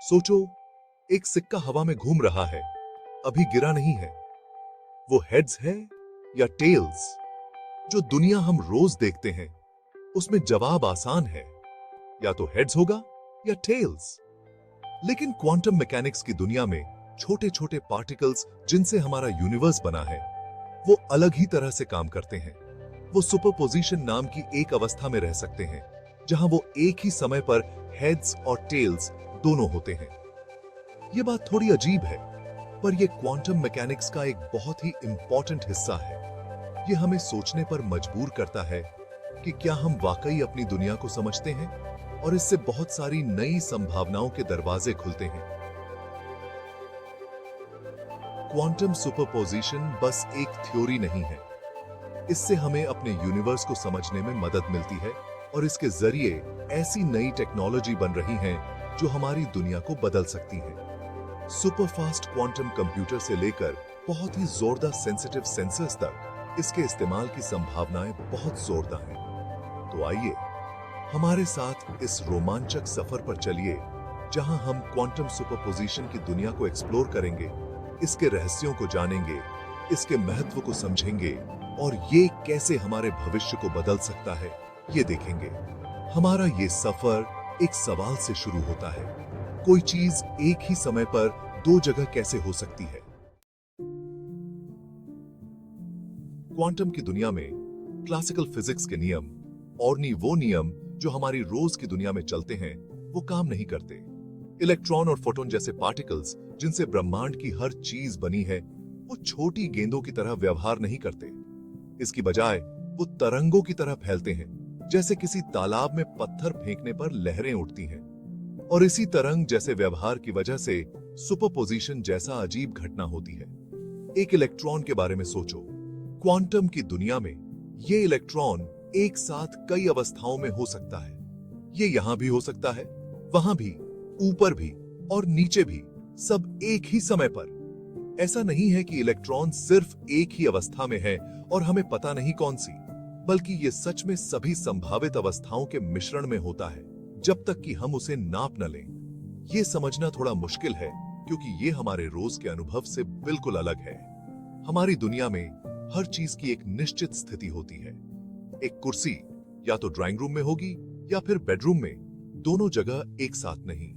सोचो, एक सिक्का हवा में घूम रहा है, अभी गिरा नहीं है। वो हेड्स है या टेल्स? जो दुनिया हम रोज देखते हैं उसमें जवाब आसान है, या तो हेड्स होगा या टेल्स। लेकिन क्वांटम मैकेनिक्स की दुनिया में छोटे छोटे पार्टिकल्स जिनसे हमारा यूनिवर्स बना है, वो अलग ही तरह से काम करते हैं। वो सुपरपोजिशन नाम की एक अवस्था में रह सकते हैं, जहां वो एक ही समय पर हेड्स और टेल्स दोनों होते हैं। ये बात थोड़ी अजीब है, पर यह क्वांटम मैकेनिक्स का एक बहुत ही इंपॉर्टेंट हिस्सा है। ये हमें सोचने पर मजबूर करता है कि क्या हम वाकई अपनी दुनिया को समझते हैं, और इससे बहुत सारी नई संभावनाओं के दरवाजे खुलते हैं। क्वांटम सुपरपोजिशन बस एक थ्योरी नहीं है। इससे हमें अपने यूनिवर्स को समझने में मदद मिलती है, और इसके जरिए ऐसी नई टेक्नोलॉजी बन रही है जो हमारी दुनिया को बदल सकती है। सुपरफास्ट क्वांटम कंप्यूटर से लेकर बहुत ही जोरदार सेंसिटिव सेंसर्स तक इसके इस्तेमाल की संभावनाएं बहुत जोरदार हैं। तो आइए हमारे साथ इस रोमांचक सफर पर चलिए, जहां हम क्वांटम सुपरपोजिशन की दुनिया को एक्सप्लोर करेंगे, इसके रहस्यों को जानेंगे, इसके महत्व को समझेंगे, और ये कैसे हमारे भविष्य को बदल सकता है, ये देखेंगे। हमारा ये सफर एक सवाल से शुरू होता है, कोई चीज एक ही समय पर दो जगह कैसे हो सकती है? क्वांटम की दुनिया में क्लासिकल फिजिक्स के नियम और वो नियम जो हमारी रोज की दुनिया में चलते हैं, वो काम नहीं करते। इलेक्ट्रॉन और फोटोन जैसे पार्टिकल्स जिनसे ब्रह्मांड की हर चीज बनी है, वो छोटी गेंदों की तरह व्यवहार नहीं करते। इसकी बजाय वो तरंगों की तरह फैलते हैं, जैसे किसी तालाब में पत्थर फेंकने पर लहरें उठती हैं। और इसी तरंग जैसे व्यवहार की वजह से सुपरपोजिशन जैसा अजीब घटना होती है। एक इलेक्ट्रॉन के बारे में सोचो। क्वांटम की दुनिया में ये इलेक्ट्रॉन एक साथ कई अवस्थाओं में हो सकता है। ये यहां भी हो सकता है, वहां भी, ऊपर भी और नीचे भी, सब एक ही समय पर। ऐसा नहीं है कि इलेक्ट्रॉन सिर्फ एक ही अवस्था में है और हमें पता नहीं कौन सी, बल्कि ये सच में सभी संभावित अवस्थाओं के मिश्रण में होता है, जब तक कि हम उसे नाप न लें। ये समझना थोड़ा मुश्किल है, क्योंकि ये हमारे रोज के अनुभव से बिल्कुल अलग है। हमारी दुनिया में हर चीज की एक निश्चित स्थिति होती है। एक कुर्सी या तो ड्राइंग रूम में होगी या फिर बेडरूम में, दोनों जगह एक साथ नहीं।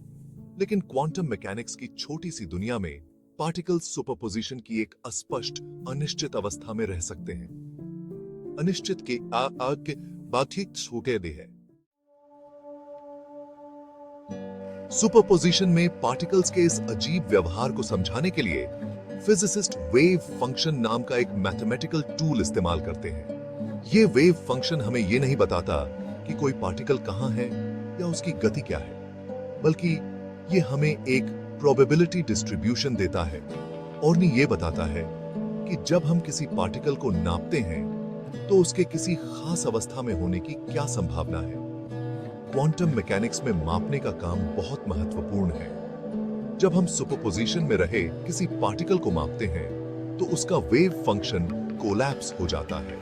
लेकिन क्वांटम मैकेनिक्स की छोटी सी दुनिया में पार्टिकल्स सुपरपोजिशन की एक अस्पष्ट, अनिश्चित अवस्था में रह सकते हैं। अनिश्चित के आग के बाधिक छूटे दे है। सुपरपोजिशन में पार्टिकल्स के इस अजीब व्यवहार को समझाने के लिए फिजिसिस्ट वेव फंक्शन नाम का एक मैथमेटिकल टूल इस्तेमाल करते हैं। ये वेव फंक्शन हमें ये नहीं बताता कि कोई पार्टिकल कहां है या उसकी गति क्या है, बल्कि ये हमें एक प्रोबेबिलिटी डिस्ट्रीब्यूशन देता है, और ये बताता है कि जब हम किसी पार्टिकल को नापते हैं तो उसके किसी खास अवस्था में होने की क्या संभावना है। क्वांटम मैकेनिक्स में मापने का काम बहुत महत्वपूर्ण है। जब हम सुपरपोजिशन में रहे किसी पार्टिकल को मापते हैं तो उसका वेव फंक्शन कोलैप्स हो जाता है।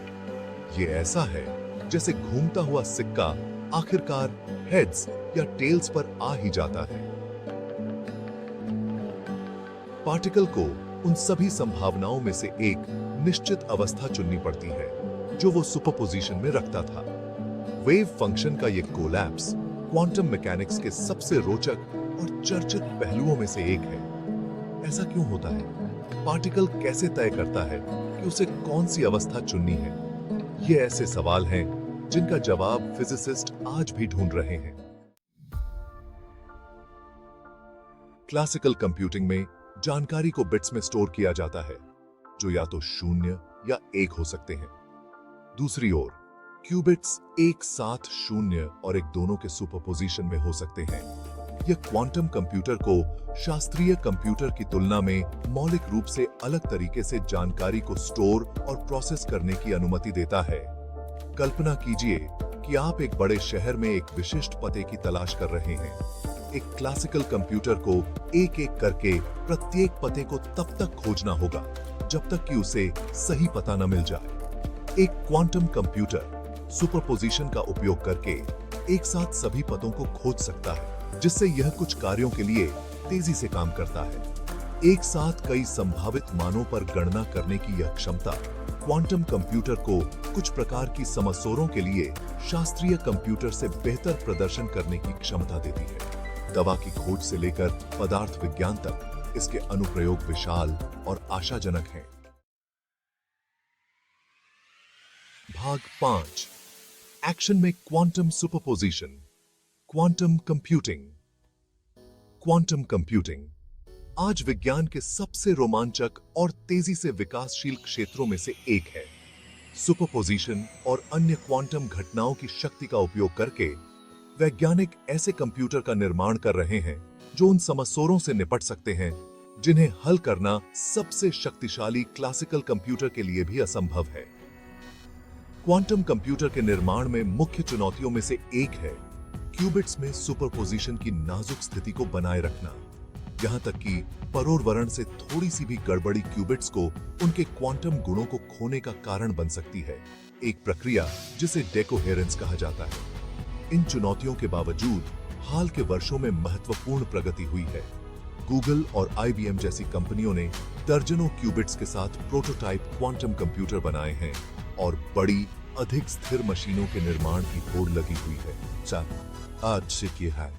ये ऐसा है जैसे घूमता हुआ सिक्का आखिरकार हेड्स या टेल्स पर आ ही जाता है। पार्टिकल को उन सभी संभावनाओं में से एक निश्चित अवस्था चुननी पड़ती है जो वो सुपरपोजिशन में रखता था। वेव फंक्शन का ये कोलैप्स क्वांटम मैकेनिक्स के सबसे रोचक और चर्चित पहलुओं में से एक है। ऐसा क्यों होता है? पार्टिकल कैसे तय करता है कि उसे कौन सी अवस्था चुननी है? ये ऐसे सवाल हैं जिनका जवाब फिजिसिस्ट आज भी ढूंढ रहे हैं। क्लासिकल कंप्यूटिंग में जानकारी को बिट्स में स्टोर किया जाता है, जो या तो 0 या 1 हो सकते हैं। दूसरी ओर क्यूबिट्स एक साथ 0 और 1 दोनों के सुपरपोजिशन में हो सकते हैं। यह क्वांटम कंप्यूटर को शास्त्रीय कंप्यूटर की तुलना में मौलिक रूप से अलग तरीके से जानकारी को स्टोर और प्रोसेस करने की अनुमति देता है। कल्पना कीजिए कि आप एक बड़े शहर में एक विशिष्ट पते की तलाश कर रहे हैं। एक क्लासिकल कंप्यूटर को एक एक करके प्रत्येक पते को तब तक खोजना होगा जब तक कि उसे सही पता न मिल जाए। एक क्वांटम कंप्यूटर सुपरपोजिशन का उपयोग करके एक साथ सभी पतों को खोज सकता है, जिससे यह कुछ कार्यों के लिए तेजी से काम करता है। एक साथ कई संभावित मानों पर गणना करने की यह क्षमता क्वांटम कंप्यूटर को कुछ प्रकार की समस्याओं के लिए शास्त्रीय कंप्यूटर से बेहतर प्रदर्शन करने की क्षमता देती है। दवा की खोज से लेकर पदार्थ विज्ञान तक इसके अनुप्रयोग विशाल और आशाजनक हैं। भाग 5। एक्शन में quantum superposition. Quantum computing. Quantum computing आज विज्ञान के सबसे रोमांचक और तेजी से विकासशील क्षेत्रों में से एक है। सुपरपोजिशन और अन्य क्वांटम घटनाओं की शक्ति का उपयोग करके वैज्ञानिक ऐसे कंप्यूटर का निर्माण कर रहे हैं जो उन समस्याओं से निपट सकते हैं जिन्हें हल करना सबसे शक्तिशाली क्लासिकल कंप्यूटर के लिए भी असंभव है। क्वांटम कंप्यूटर के निर्माण में मुख्य चुनौतियों में से एक है क्यूबिट्स में सुपरपोजिशन की नाजुक स्थिति को बनाए रखना। यहां तक कि परोवर्तन से थोड़ी सी भी गड़बड़ी क्यूबिट्स को उनके क्वांटम गुणों को खोने का कारण बन सकती है, एक प्रक्रिया जिसे डेकोहेरेंस कहा जाता है। इन चुनौतियों के बावजूद हाल के वर्षों में महत्वपूर्ण प्रगति हुई है। गूगल और IBM जैसी कंपनियों ने दर्जनों क्यूबिट्स के साथ प्रोटोटाइप क्वांटम कंप्यूटर बनाए हैं और बड़ी अधिक स्थिर मशीनों के निर्माण की होड़ लगी हुई है। आज से क्या है।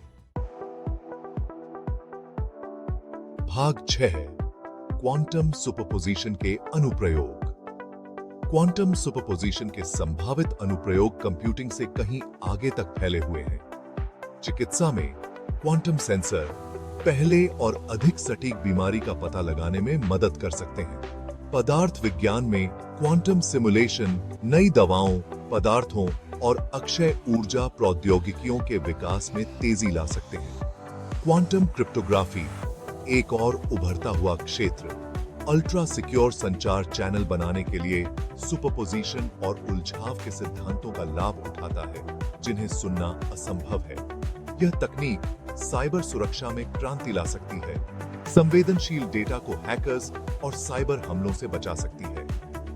भाग 6 है क्वांटम सुपरपोजिशन के अनुप्रयोग। क्वांटम सुपरपोजिशन के संभावित अनुप्रयोग कंप्यूटिंग से कहीं आगे तक फैले हुए हैं। चिकित्सा में क्वांटम सेंसर पहले और अधिक सटीक बीमारी का पता लगाने में मदद कर सकते हैं। पदार्थ विज्ञान में क्वांटम सिमुलेशन नई दवाओं, पदार्थों और अक्षय ऊर्जा प्रौद्योगिकियों के विकास में तेजी ला सकते हैं। क्वांटम क्रिप्टोग्राफी एक और उभरता हुआ क्षेत्र अल्ट्रा सिक्योर संचार चैनल बनाने के लिए सुपरपोजिशन और उलझाव के सिद्धांतों का लाभ उठाता है जिन्हें सुनना असंभव है। यह तकनीक साइबर सुरक्षा में क्रांति ला सकती है, संवेदनशील डेटा को हैकर्स और साइबर हमलों से बचा सकती है।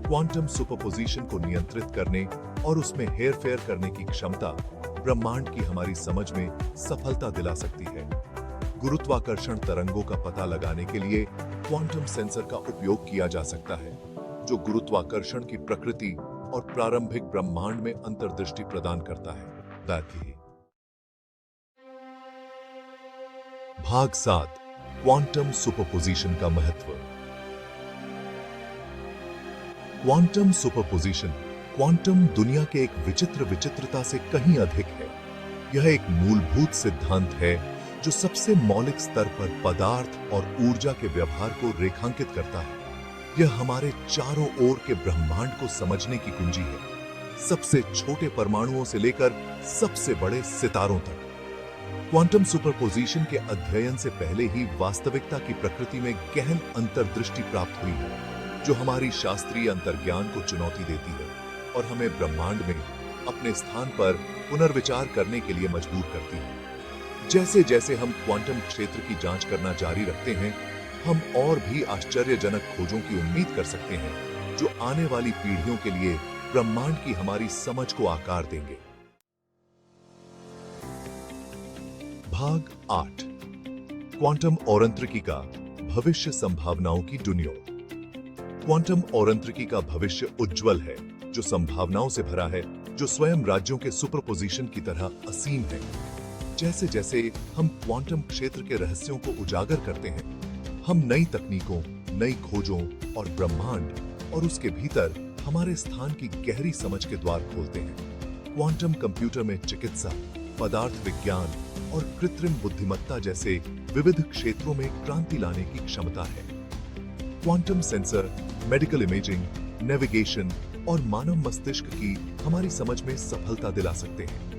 क्वांटम सुपरपोजिशन को नियंत्रित करने और उसमें हेरफेर करने की क्षमता ब्रह्मांड की हमारी समझ में सफलता दिला सकती है। गुरुत्वाकर्षण तरंगों का पता लगाने के लिए क्वांटम सेंसर का उपयोग किया जा सकता है, जो गुरुत्वाकर्षण की प्रकृति और प्रारंभिक ब्रह्मांड में अंतर्दृष्टि प्रदान करता है। भाग 7 क्वांटम सुपरपोजिशन का महत्व। क्वांटम सुपरपोजिशन क्वांटम दुनिया के एक विचित्रता से कहीं अधिक है। यह एक मूलभूत सिद्धांत है जो सबसे मौलिक स्तर पर पदार्थ और ऊर्जा के व्यवहार को रेखांकित करता है। यह हमारे चारों ओर के ब्रह्मांड को समझने की कुंजी है, सबसे छोटे परमाणुओं से लेकर सबसे बड़े सितारों तक। क्वांटम सुपरपोजिशन के अध्ययन से पहले ही वास्तविकता की प्रकृति में गहन अंतर्दृष्टि प्राप्त हुई है, जो हमारी शास्त्रीय अंतर्ज्ञान को चुनौती देती है और हमें ब्रह्मांड में अपने स्थान पर पुनर्विचार करने के लिए मजबूर करती है। जैसे जैसे हम क्वांटम क्षेत्र की जांच करना जारी रखते हैं, हम और भी आश्चर्यजनक खोजों की उम्मीद कर सकते हैं, जो आने वाली पीढ़ियों के लिए ब्रह्मांड की हमारी समझ को आकार देंगे। भाग 8 क्वांटम औरंत्रिकी का भविष्य संभावनाओं की दुनिया। क्वांटम औरंत्रिकी का भविष्य उज्जवल है, जो संभावनाओं से भरा है, जो स्वयं राज्यों के सुपरपोजिशन की तरह असीम है। जैसे जैसे हम क्वांटम क्षेत्र के रहस्यों को उजागर करते हैं, हम नई तकनीकों, नई खोजों और ब्रह्मांड और उसके भीतर हमारे स्थान की गहरी समझ के द्वार खोलते हैं। क्वांटम कंप्यूटर में चिकित्सा, पदार्थ विज्ञान और कृत्रिम बुद्धिमत्ता जैसे विविध क्षेत्रों में क्रांति लाने की क्षमता है। Quantum sensor, medical imaging, navigation और मानव मस्तिष्क की हमारी समझ में सफलता दिला सकते हैं।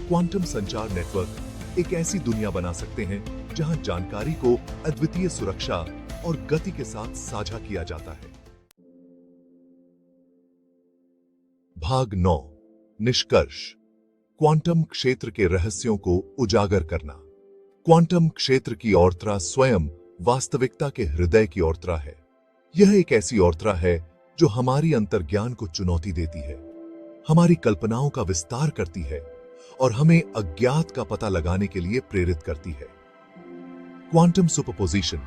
क्वांटम संचार नेटवर्क एक ऐसी दुनिया बना सकते हैं जहां जानकारी को अद्वितीय सुरक्षा और गति के साथ साझा किया जाता है। भाग 9 निष्कर्ष। क्वांटम क्षेत्र के रहस्यों को उजागर करना। क्वांटम क्षेत्र की ओरत्रा स्वयं वास्तविकता के हृदय की ओरत्रा है। यह एक ऐसी ओरत्रा है जो हमारी अंतर्ज्ञान को चुनौती देती है, हमारी कल्पनाओं का विस्तार करती है और हमें अज्ञात का पता लगाने के लिए प्रेरित करती है। क्वांटम सुपरपोजिशन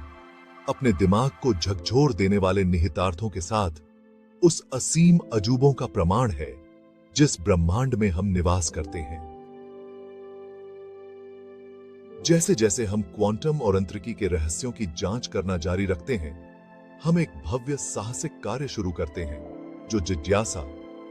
अपने दिमाग को झकझोर देने वाले निहितार्थों के साथ उस असीम अजूबों का प्रमाण है जिस ब्रह्मांड में हम निवास करते हैं। जैसे जैसे हम क्वांटम और अंतरिकी के रहस्यों की जांच करना जारी रखते हैं, हम एक भव्य साहसिक कार्य शुरू करते हैं जो जिज्ञासा,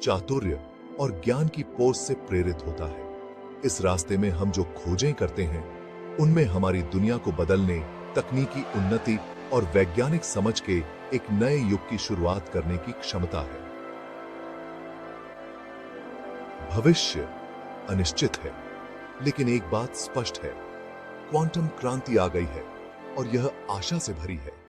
चातुर्य और ज्ञान की पोस से प्रेरित होता है। इस रास्ते में हम जो खोजें करते हैं, उनमें हमारी दुनिया को बदलने, तकनीकी उन्नति और वैज्ञानिक समझ के एक नए युग की शुरुआत करने की क्षमता है। भविष्य अनिश्चित है, लेकिन एक बात स्पष्ट है, क्वांटम क्रांति आ गई है और यह आशा से भरी है।